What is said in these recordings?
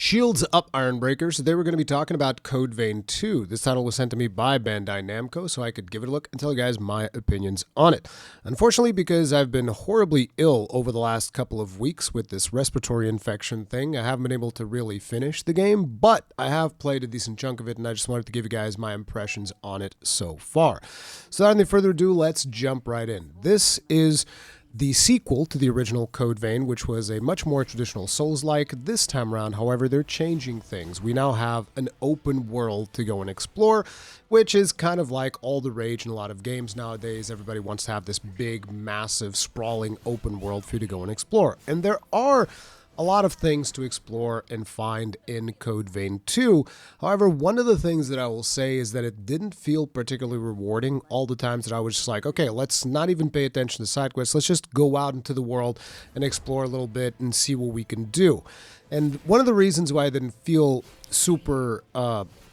Shields up, Ironbreakers. Today we're going to be talking about Code Vein 2. This title was sent to me by Bandai Namco so I could give it a look and tell you guys my opinions on it. Unfortunately, because I've been horribly ill over the last couple of weeks with this respiratory infection thing, I haven't been able to really finish the game, but I have played a decent chunk of it and I just wanted to give you guys my impressions on it so far. So without any further ado, let's jump right in. This is the sequel to the original Code Vein, which was a much more traditional Souls-like. This time around, however, they're changing things. We now have an open world to go and explore, which is kind of like all the rage in a lot of games nowadays. Everybody wants to have this big, massive, sprawling open world for you to go and explore. And there are a lot of things to explore and find in Code Vein 2. However, one of the things that I will say is that it didn't feel particularly rewarding all the times that I was just like, okay, let's not even pay attention to side quests. Let's just go out into the world and explore a little bit and see what we can do. And one of the reasons why I didn't feel super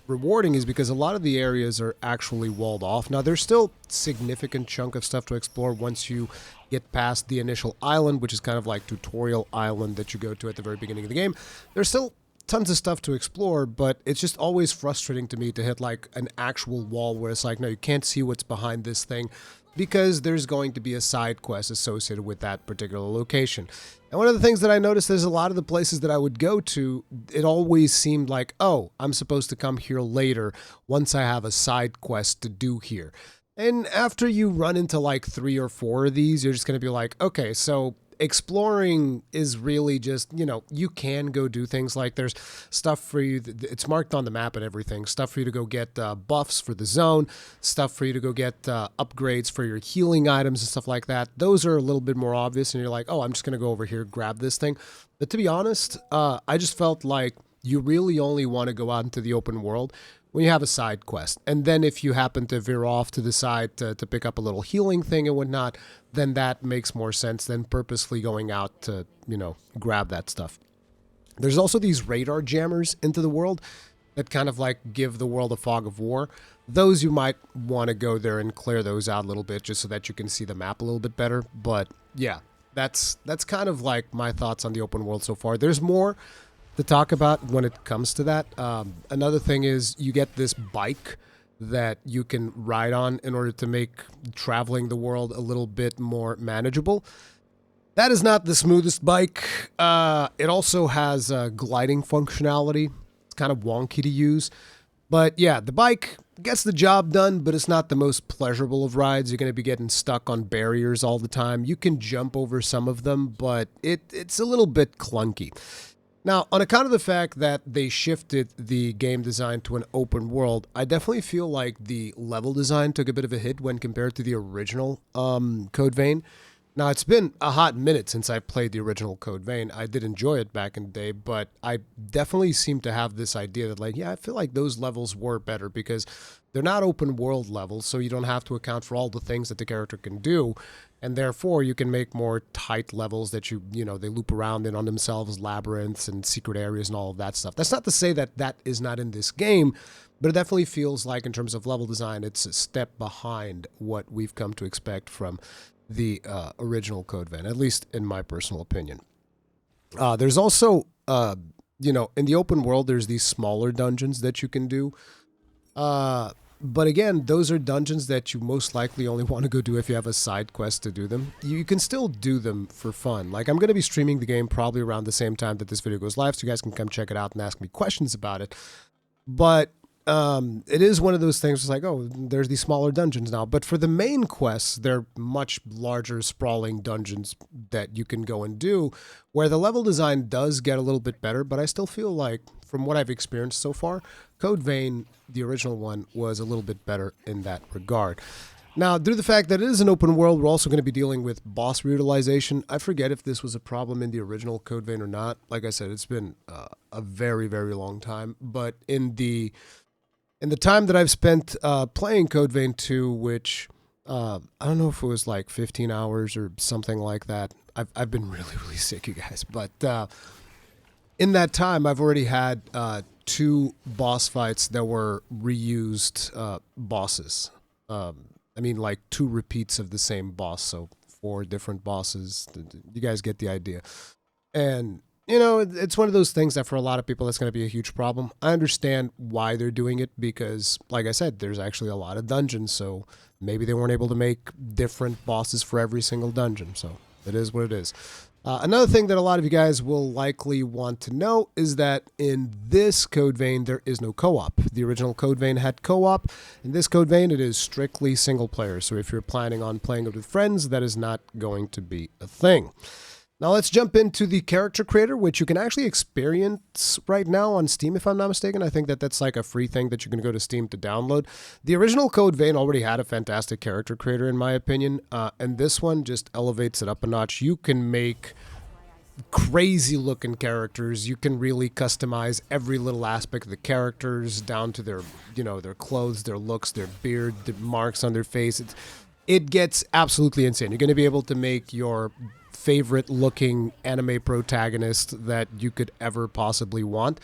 rewarding is because a lot of the areas are actually walled off. Now, there's still significant chunk of stuff to explore once you get past the initial island, which is kind of like tutorial island that you go to at the very beginning of the game. There's still tons of stuff to explore, but it's just always frustrating to me to hit like an actual wall where it's like, no, you can't see what's behind this thing because there's going to be a side quest associated with that particular location. And one of the things that I noticed is a lot of the places that I would go to, it always seemed like, oh, I'm supposed to come here later once I have a side quest to do here. And after you run into like 3 or 4 of these, you're just going to be like, okay, so exploring is really just, you know, you can go do things like there's stuff for you, it's marked on the map and everything, stuff for you to go get buffs for the zone, stuff for you to go get upgrades for your healing items and stuff like that. Those are a little bit more obvious and you're like, oh, I'm just going to go over here, grab this thing. But to be honest, I just felt like you really only want to go out into the open world when you have a side quest. And then if you happen to veer off to the side to pick up a little healing thing and whatnot, then that makes more sense than purposely going out to, you know, grab that stuff. There's also these radar jammers into the world that kind of like give the world a fog of war. Those you might want to go there and clear those out a little bit just so that you can see the map a little bit better. But yeah, that's kind of like my thoughts on the open world so far. There's more to talk about when it comes to that. Another thing is you get this bike that you can ride on in order to make traveling the world a little bit more manageable. That is not the smoothest bike. It also has gliding functionality. It's kind of wonky to use. But yeah, the bike gets the job done, but it's not the most pleasurable of rides. You're going to be getting stuck on barriers all the time. You can jump over some of them, but it's a little bit clunky. Now, on account of the fact that they shifted the game design to an open world, I definitely feel like the level design took a bit of a hit when compared to the original Code Vein. Now, it's been a hot minute since I played the original Code Vein. I did enjoy it back in the day, but I definitely seem to have this idea that, like, yeah, I feel like those levels were better because they're not open world levels, so you don't have to account for all the things that the character can do. And therefore, you can make more tight levels that you know, they loop around in on themselves, labyrinths and secret areas and all of that stuff. That's not to say that that is not in this game, but it definitely feels like in terms of level design, it's a step behind what we've come to expect from the original Code Vein, at least in my personal opinion. There's also, you know, in the open world, there's these smaller dungeons that you can do. But again, those are dungeons that you most likely only want to go do if you have a side quest to do them. You can still do them for fun. Like, I'm going to be streaming the game probably around the same time that this video goes live, so you guys can come check it out and ask me questions about it. But it is one of those things, it's like, oh, there's these smaller dungeons now. But for the main quests, they're much larger, sprawling dungeons that you can go and do, where the level design does get a little bit better, but I still feel like, from what I've experienced so far, Code Vein, the original one, was a little bit better in that regard. Now, due to the fact that it is an open world, we're also going to be dealing with boss reutilization. I forget if this was a problem in the original Code Vein or not. Like I said, it's been a very, very long time. But in the time that I've spent playing Code Vein 2, which I don't know if it was like 15 hours or something like that. I've been really, really sick, you guys. But in that time, I've already had 2 boss fights that were reused bosses. I mean, like 2 repeats of the same boss, so 4 different bosses. You guys get the idea. And you know, it's one of those things that for a lot of people, that's going to be a huge problem. I understand why they're doing it because, like I said, there's actually a lot of dungeons. So maybe they weren't able to make different bosses for every single dungeon. So it is what it is. Another thing that a lot of you guys will likely want to know is that in this code vein, there is no co-op. The original code vein had co-op. In this code vein, it is strictly single player. So if you're planning on playing it with friends, that is not going to be a thing. Now let's jump into the character creator, which you can actually experience right now on Steam, if I'm not mistaken. I think that that's like a free thing that you can go to Steam to download. The original code vein already had a fantastic character creator, in my opinion, and this one just elevates it up a notch. You can make crazy looking characters. You can really customize every little aspect of the characters down to their, you know, their clothes, their looks, their beard, the marks on their face. It gets absolutely insane. You're going to be able to make your favorite looking anime protagonist that you could ever possibly want.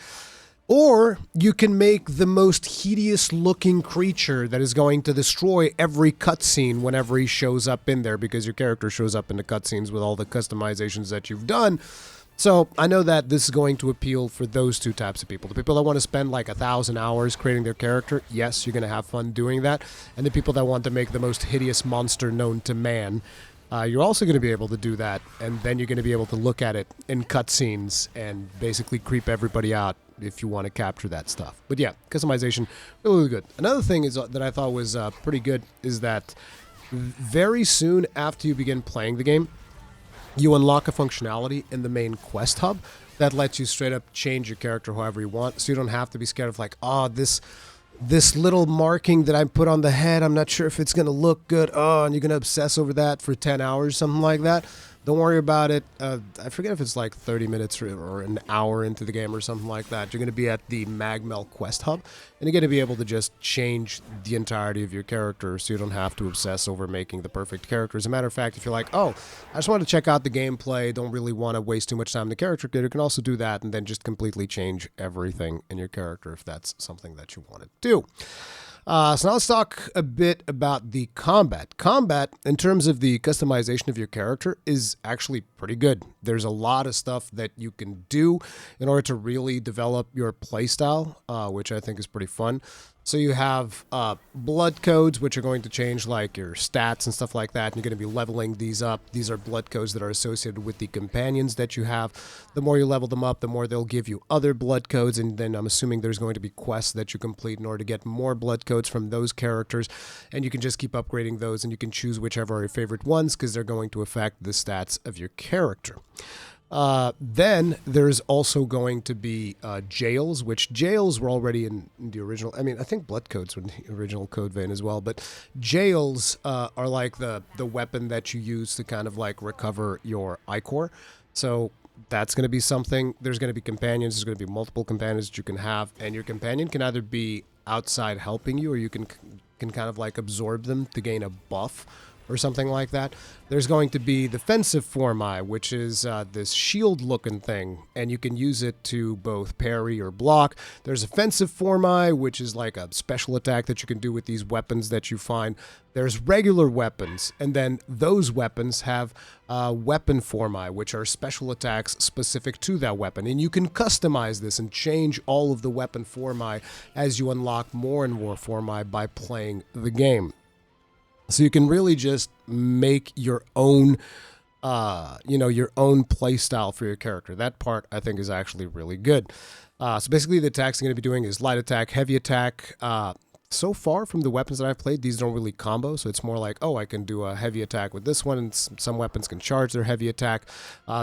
Or you can make the most hideous looking creature that is going to destroy every cutscene whenever he shows up in there, because your character shows up in the cutscenes with all the customizations that you've done. So I know that this is going to appeal for those two types of people. The people that want to spend like 1,000 hours creating their character, yes, you're going to have fun doing that. And the people that want to make the most hideous monster known to man, you're also going to be able to do that, and then you're going to be able to look at it in cutscenes and basically creep everybody out if you want to capture that stuff. But yeah, customization, really, really good. Another thing is that I thought was pretty good is that very soon after you begin playing the game, you unlock a functionality in the main quest hub that lets you straight up change your character however you want, so you don't have to be scared of like, oh, this little marking that I put on the head, I'm not sure if it's going to look good. Oh, and you're going to obsess over that for 10 hours, something like that. Don't worry about it. I forget if it's like 30 minutes or an hour into the game or something like that. You're going to be at the Magmel Quest Hub, and you're going to be able to just change the entirety of your character so you don't have to obsess over making the perfect character. As a matter of fact, if you're like, oh, I just want to check out the gameplay, don't really want to waste too much time in the character creator, you can also do that and then just completely change everything in your character if that's something that you want to do. So now let's talk a bit about the combat. Combat, in terms of the customization of your character, is actually pretty good. There's a lot of stuff that you can do in order to really develop your playstyle, which I think is pretty fun. So you have blood codes, which are going to change like your stats and stuff like that, and you're going to be leveling these up. These are blood codes that are associated with the companions that you have. The more you level them up, the more they'll give you other blood codes, and then I'm assuming there's going to be quests that you complete in order to get more blood codes from those characters, and you can just keep upgrading those, and you can choose whichever are your favorite ones because they're going to affect the stats of your character. Then there's also going to be jails, which jails were already in the original. I mean, I think blood codes were in the original code vein as well, but jails are like the weapon that you use to kind of like recover your ichor. So that's going to be something. There's going to be companions. There's going to be multiple companions that you can have, and your companion can either be outside helping you, or you can kind of like absorb them to gain a buff or something like that. There's going to be defensive formi, which is this shield-looking thing, and you can use it to both parry or block. There's offensive formi, which is like a special attack that you can do with these weapons that you find. There's regular weapons, and then those weapons have weapon formi, which are special attacks specific to that weapon. And you can customize this and change all of the weapon formi as you unlock more and more formi by playing the game. So you can really just make your own, your own play style for your character. That part, I think, is actually really good. So basically, the attacks I'm going to be doing is light attack, heavy attack. So far from the weapons that I've played, these don't really combo, so it's more like, oh, I can do a heavy attack with this one, and some weapons can charge their heavy attack.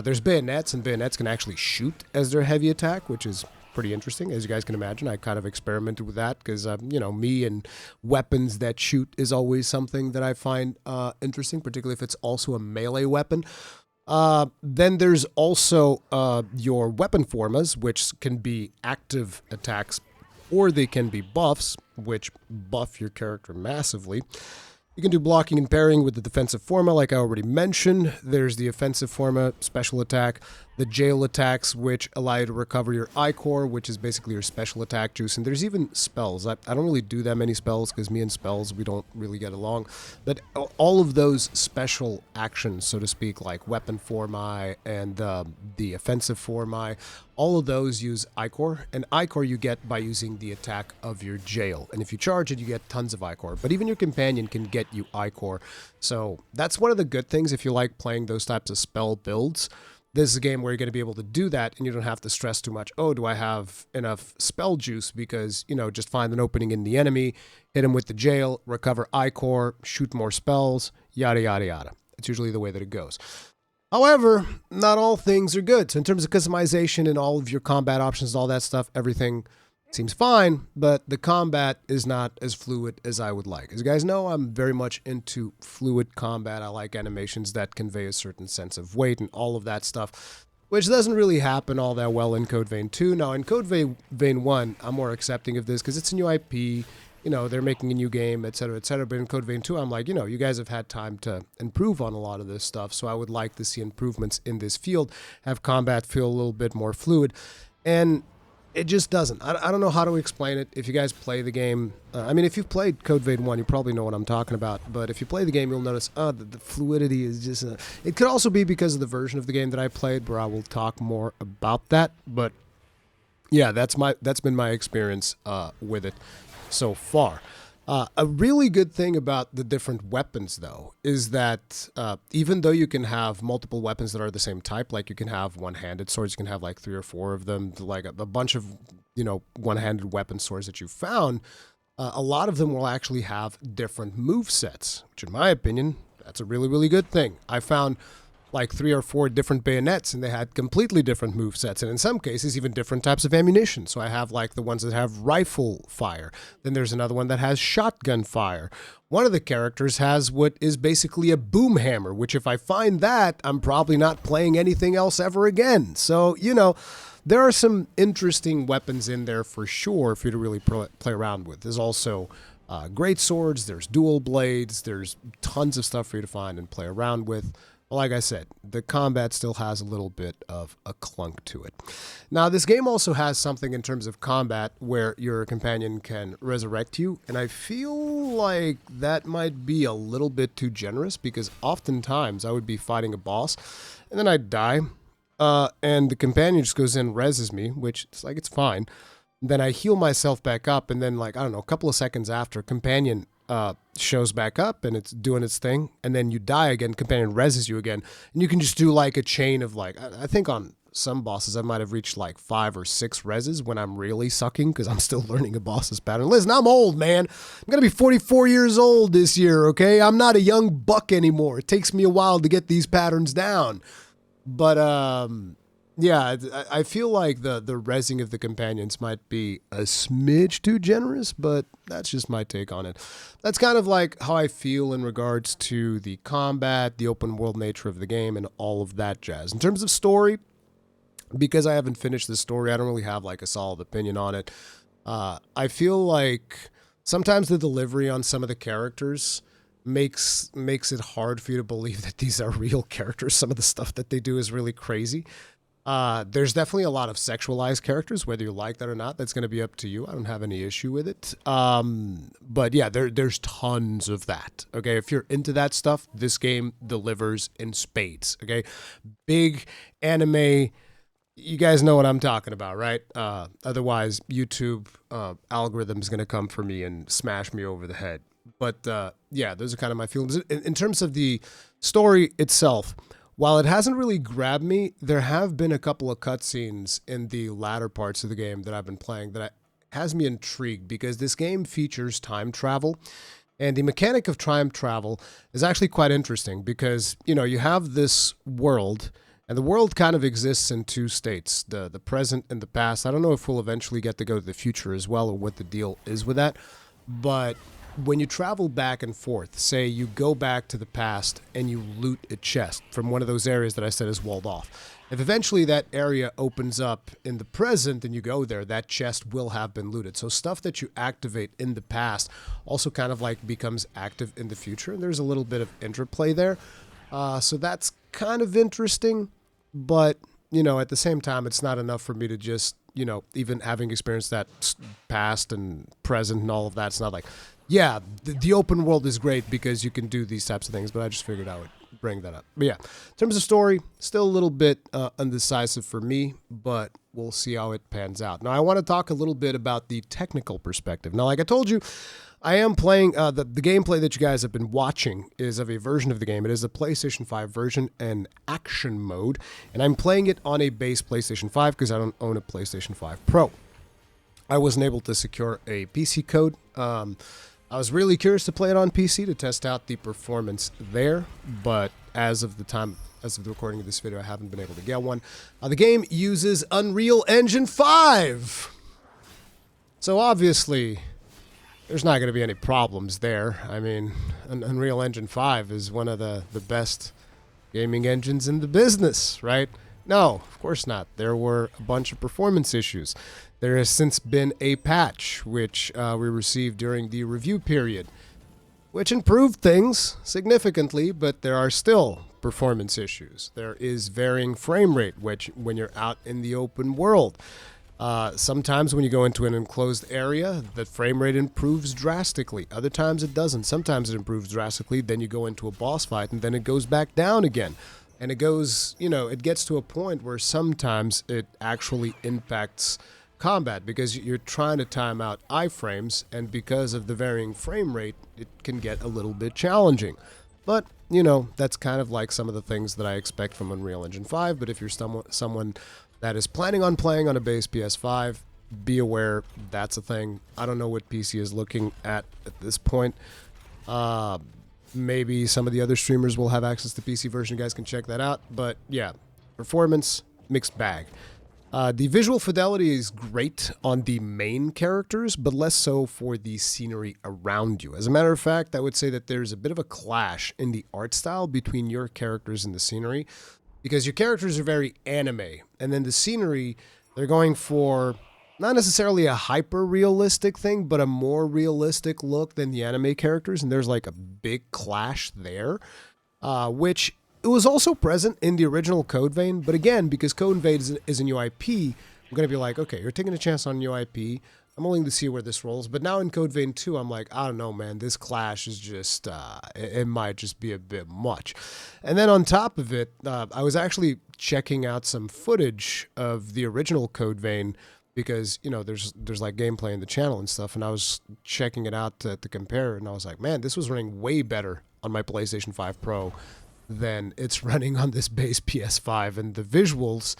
There's bayonets, and bayonets can actually shoot as their heavy attack, which is pretty interesting. As you guys can imagine, I kind of experimented with that because, me and weapons that shoot is always something that I find interesting, particularly if it's also a melee weapon. Then there's also your weapon formas, which can be active attacks, or they can be buffs, which buff your character massively. You can do blocking and parrying with the defensive forma, like I already mentioned. There's the offensive forma, special attack. the jail attacks, which allow you to recover your I-Core, which is basically your special attack juice. And there's even spells. I don't really do that many spells because me and spells, we don't really get along. But all of those special actions, so to speak, like Weapon Formi and the Offensive Formi, all of those use I-Core. And I-Core you get by using the attack of your jail. And if you charge it, you get tons of I-Core. But even your companion can get you I-Core. So that's one of the good things if you like playing those types of spell builds. This is a game where you're going to be able to do that and you don't have to stress too much. Oh, do I have enough spell juice? Because, just find an opening in the enemy, hit him with the jail, recover I-Core, shoot more spells, yada, yada, yada. It's usually the way that it goes. However, not all things are good. So in terms of customization and all of your combat options, all that stuff, everything seems fine, but the combat is not as fluid as I would like. As you guys know, I'm very much into fluid combat. I like animations that convey a certain sense of weight and all of that stuff, which doesn't really happen all that well in Code Vein 2. Now, in Code Vein 1, I'm more accepting of this because it's a new IP. They're making a new game, etc., etc. But in Code Vein 2, I'm like, you guys have had time to improve on a lot of this stuff, so I would like to see improvements in this field, have combat feel a little bit more fluid. And it just doesn't. I don't know how to explain it. If you guys play the game, if you've played Code Vein 1, you probably know what I'm talking about. But if you play the game, you'll notice, the fluidity is just... it could also be because of the version of the game that I played, where I will talk more about that. But yeah, that's been my experience with it so far. A really good thing about the different weapons, though, is that even though you can have multiple weapons that are the same type, like you can have one-handed swords, you can have like 3 or 4 of them, like a bunch of, one-handed weapon swords that you found, a lot of them will actually have different move sets, which in my opinion, that's a really, really good thing. I found like 3 or 4 different bayonets, and they had completely different move sets, and in some cases even different types of ammunition. So I have like the ones that have rifle fire, then there's another one that has shotgun fire. One of the characters has what is basically a boom hammer, which if I find that, I'm probably not playing anything else ever again. So there are some interesting weapons in there for sure for you to really play around with. There's also great swords, there's dual blades, there's tons of stuff for you to find and play around with. Like I said, the combat still has a little bit of a clunk to it. Now, this game also has something in terms of combat where your companion can resurrect you, and I feel like that might be a little bit too generous because oftentimes I would be fighting a boss, and then I'd die, and the companion just goes in and reses me, which it's fine. Then I heal myself back up, and then a couple of seconds after, companion shows back up and it's doing its thing, and then you die again, companion reses you again, and you can just do like a chain of I think on some bosses I might have reached like 5 or 6 reses when I'm really sucking because I'm still learning a boss's pattern. Listen, I'm old, man. I'm gonna be 44 years old this year, okay? I'm not a young buck anymore. It takes me a while to get these patterns down. But yeah, I feel like the rezzing of the companions might be a smidge too generous, but that's just my take on it. That's kind of like how I feel in regards to the combat, the open world nature of the game, and all of that jazz. In terms of story, because I haven't finished the story, I don't really have like a solid opinion on it. I feel like sometimes the delivery on some of the characters makes it hard for you to believe that these are real characters. Some of the stuff that they do is really crazy. There's definitely a lot of sexualized characters, whether you like that or not. That's going to be up to you. I don't have any issue with it. But yeah, there's tons of that. Okay, if you're into that stuff, this game delivers in spades. Okay, big anime. You guys know what I'm talking about, right? Otherwise, YouTube algorithm's going to come for me and smash me over the head. But yeah, those are kind of my feelings. In terms of the story itself, while it hasn't really grabbed me, there have been a couple of cutscenes in the latter parts of the game that I've been playing that has me intrigued because this game features time travel. And the mechanic of time travel is actually quite interesting because, you have this world, and the world kind of exists in 2 states, the present and the past. I don't know if we'll eventually get to go to the future as well or what the deal is with that. But when you travel back and forth, say you go back to the past and you loot a chest from one of those areas that I said is walled off. If eventually that area opens up in the present and you go there, that chest will have been looted. So stuff that you activate in the past also kind of like becomes active in the future. And there's a little bit of interplay there. So that's kind of interesting. But at the same time, it's not enough for me to just, even having experienced that past and present and all of that, it's not like, yeah, the open world is great because you can do these types of things, but I just figured I would bring that up. But yeah, in terms of story, still a little bit undecisive for me, but we'll see how it pans out. Now, I want to talk a little bit about the technical perspective. Now, like I told you, I am playing, the gameplay that you guys have been watching is of a version of the game. It is a PlayStation 5 version and action mode, and I'm playing it on a base PlayStation 5 because I don't own a PlayStation 5 Pro. I wasn't able to secure a PC code. I was really curious to play it on PC to test out the performance there, but as of the recording of this video, I haven't been able to get one. The game uses Unreal Engine 5! So obviously, there's not going to be any problems there. I mean, Unreal Engine 5 is one of the best gaming engines in the business, right? No, of course not. There were a bunch of performance issues. There has since been a patch, which we received during the review period, which improved things significantly, but there are still performance issues. There is varying frame rate, which when you're out in the open world. Sometimes when you go into an enclosed area, the frame rate improves drastically. Other times it doesn't. Sometimes it improves drastically, then you go into a boss fight, and then it goes back down again. And it goes, it gets to a point where sometimes it actually impacts combat because you're trying to time out iframes, and because of the varying frame rate, it can get a little bit challenging. But, that's kind of like some of the things that I expect from Unreal Engine 5, but if you're someone that is planning on playing on a base PS5, be aware that's a thing. I don't know what PC is looking at this point. Maybe some of the other streamers will have access to PC version. You guys can check that out. But yeah, performance, mixed bag. The visual fidelity is great on the main characters, but less so for the scenery around you. As a matter of fact, I would say that there's a bit of a clash in the art style between your characters and the scenery, because your characters are very anime, and then the scenery, they're going for not necessarily a hyper-realistic thing, but a more realistic look than the anime characters, and there's like a big clash there, which it was also present in the original Code Vein, but again, because Code Vein is a new IP, I'm going to be like, okay, you're taking a chance on a new IP, I'm willing to see where this rolls, but now in Code Vein 2, I'm like, I don't know, man, this clash is just, it might just be a bit much. And then on top of it, I was actually checking out some footage of the original Code Vein, because, there's like gameplay in the channel and stuff, and I was checking it out to compare, and I was like, man, this was running way better on my PlayStation 5 Pro than it's running on this base PS5, and the visuals,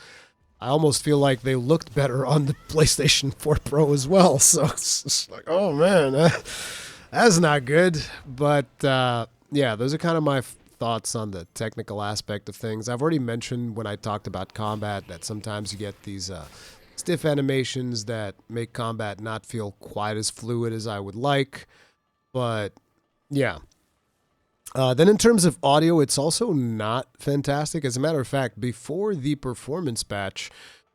I almost feel like they looked better on the PlayStation 4 Pro as well, so it's like, oh man, that's not good, but yeah, those are kind of my thoughts on the technical aspect of things. I've already mentioned when I talked about combat that sometimes you get these stiff animations that make combat not feel quite as fluid as I would like, but yeah. Then in terms of audio, it's also not fantastic. As a matter of fact, before the performance patch,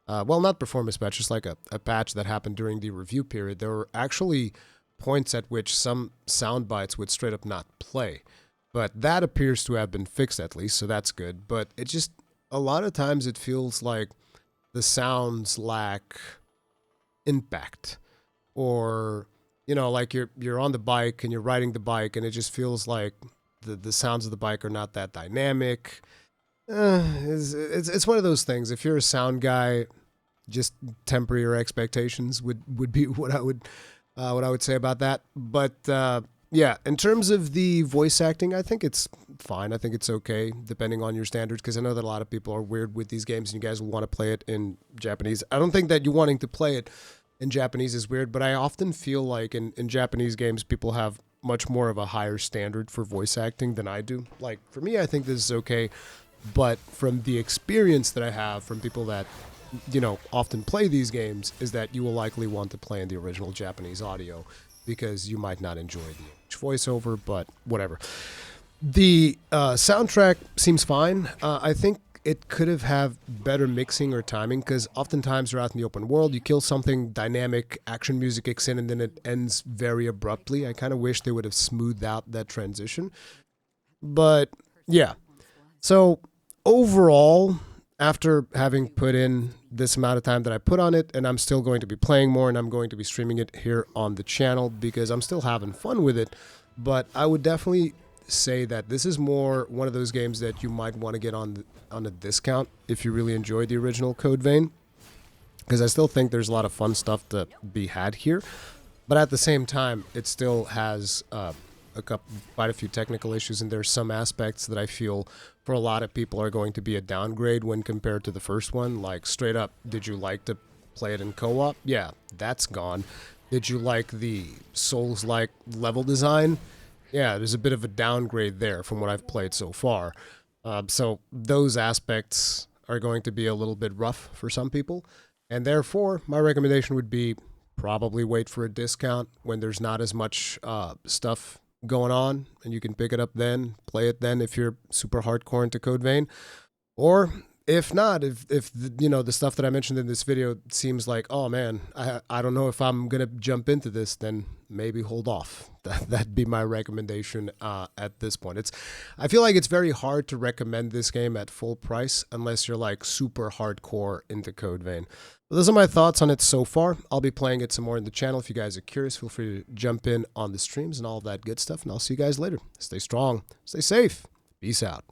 well, not performance patch, just like a patch that happened during the review period, there were actually points at which some sound bites would straight up not play. But that appears to have been fixed at least, so that's good. But it just, a lot of times it feels like the sounds lack impact. Or, like you're on the bike and you're riding the bike and it just feels like the sounds of the bike are not that dynamic. It's one of those things. If you're a sound guy, just temper your expectations would be what I would say about that. But yeah, in terms of the voice acting, I think it's fine. I think it's okay, depending on your standards, because I know that a lot of people are weird with these games and you guys will want to play it in Japanese. I don't think that you wanting to play it in Japanese is weird, but I often feel like in Japanese games, people have much more of a higher standard for voice acting than I do. Like, for me, I think this is okay, but from the experience that I have from people that, often play these games, is that you will likely want to play in the original Japanese audio, because you might not enjoy the English voiceover, but whatever. The soundtrack seems fine. I think it could have better mixing or timing, because oftentimes you're out in the open world, you kill something, dynamic action music kicks in, and then it ends very abruptly. I kind of wish they would have smoothed out that transition. But yeah, so overall, after having put in this amount of time that I put on it, and I'm still going to be playing more, and I'm going to be streaming it here on the channel because I'm still having fun with it, but I would definitely say that this is more one of those games that you might want to get on a discount if you really enjoyed the original Code Vein, because I still think there's a lot of fun stuff to be had here, but at the same time, it still has quite a few technical issues, and there's some aspects that I feel for a lot of people are going to be a downgrade when compared to the first one. Like, straight up, did you like to play it in co-op? Yeah, that's gone. Did you like the Souls-like level design? Yeah, there's a bit of a downgrade there from what I've played so far. So those aspects are going to be a little bit rough for some people, and therefore my recommendation would be probably wait for a discount when there's not as much stuff going on, and you can pick it up then, play it then if you're super hardcore into Code Vein. Or if not, if you know, the stuff that I mentioned in this video seems like, oh man, I don't know if I'm gonna jump into this, then maybe hold off. That'd be my recommendation at this point. I feel like it's very hard to recommend this game at full price unless you're like super hardcore into Code Vein. But those are my thoughts on it so far. I'll be playing it some more in the channel. If you guys are curious, feel free to jump in on the streams and all that good stuff, and I'll see you guys later. Stay strong, stay safe, peace out.